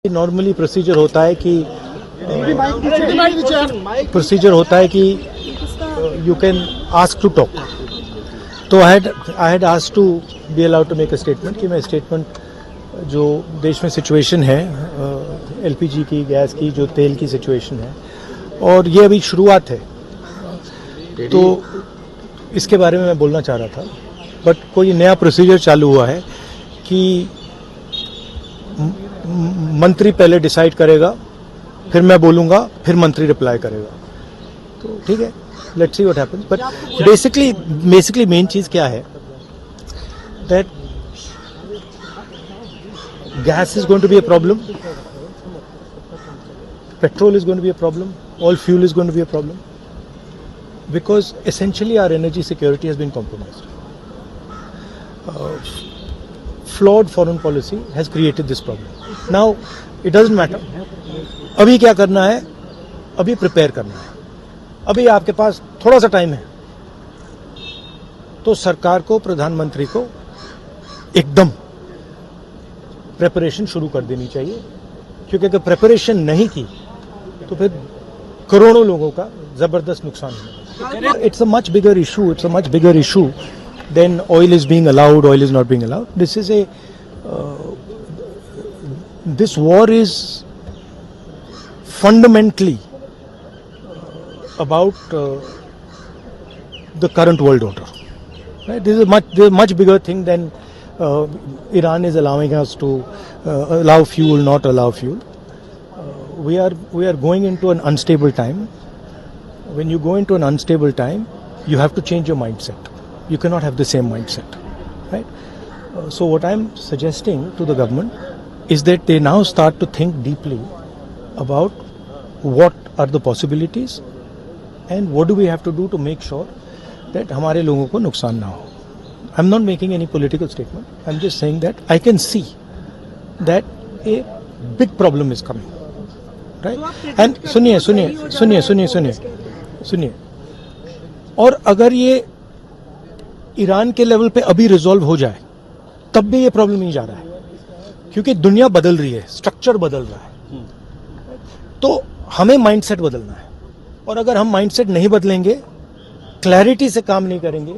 Normally procedure होता है कि you can ask to talk. तो I had asked to be allowed to make a statement कि मैं स्टेटमेंट जो देश में सिचुएशन है एलपीजी की, गैस की, जो तेल की सिचुएशन है, और ये अभी शुरुआत है, तो इसके बारे में मैं बोलना चाह रहा था. बट कोई नया प्रोसीजर चालू हुआ है कि मंत्री पहले डिसाइड करेगा, फिर मैं बोलूँगा, फिर मंत्री रिप्लाई करेगा. तो ठीक है, let's see what happens. But basically main चीज़ क्या है, that gas is going to be a problem, petrol is going to be a problem, all fuel is going to be a problem, because essentially our energy security has been compromised. Flawed foreign policy has created this problem. Now it doesn't matter. अभी क्या करना है, अभी prepare करना है. अभी आपके पास थोड़ा सा टाइम है, तो सरकार को, प्रधानमंत्री को एकदम प्रिपरेशन शुरू कर देनी चाहिए, क्योंकि अगर प्रिपरेशन नहीं की तो फिर करोड़ों लोगों का जबरदस्त नुकसान होगा. It's a much bigger issue than oil is being allowed, oil is not being allowed. This war is fundamentally about the current world order. This is a much bigger thing than Iran is allowing us to allow fuel, not allow fuel. We are going into an unstable time. When you go into an unstable time, you have to change your mindset. You cannot have the same mindset, right? So what I'm suggesting to the government is that they now start to think deeply about what are the possibilities and what do we have to do to make sure that हमारे लोगों को नुकसान ना हो. I'm not making any political statement. I'm just saying that I can see that a big problem is coming, right? And सुनिए, और अगर ये ईरान के लेवल पे अभी रिजॉल्व हो जाए, तब भी ये प्रॉब्लम नहीं जा रहा है, क्योंकि दुनिया बदल रही है, स्ट्रक्चर बदल रहा है. तो हमें माइंडसेट बदलना है, और अगर हम माइंडसेट नहीं बदलेंगे, क्लैरिटी से काम नहीं करेंगे,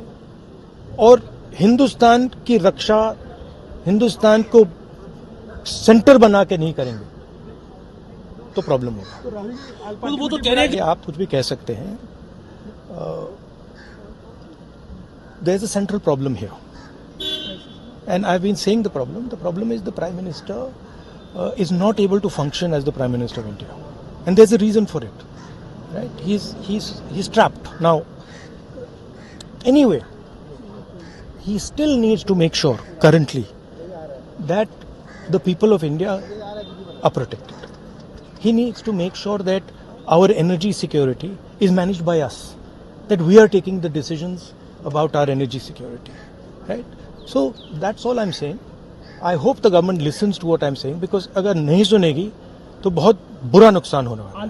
और हिंदुस्तान की रक्षा, हिंदुस्तान को सेंटर बना के नहीं करेंगे, तो प्रॉब्लम होगा. वो तो कह रहे हैं कि आप कुछ भी कह सकते हैं. There is a central problem here, and I have been saying the problem is the prime minister is not able to function as the prime minister of India, and there is a reason for it, right? He's trapped now. Anyway, he still needs to make sure currently that the people of India are protected. He needs to make sure that our energy security is managed by us, that we are taking the decisions about our energy security, right? So that's all I'm saying. I hope the government listens to what I'm saying, because अगर नहीं सुनेगी तो बहुत बुरा नुकसान होने वाला है.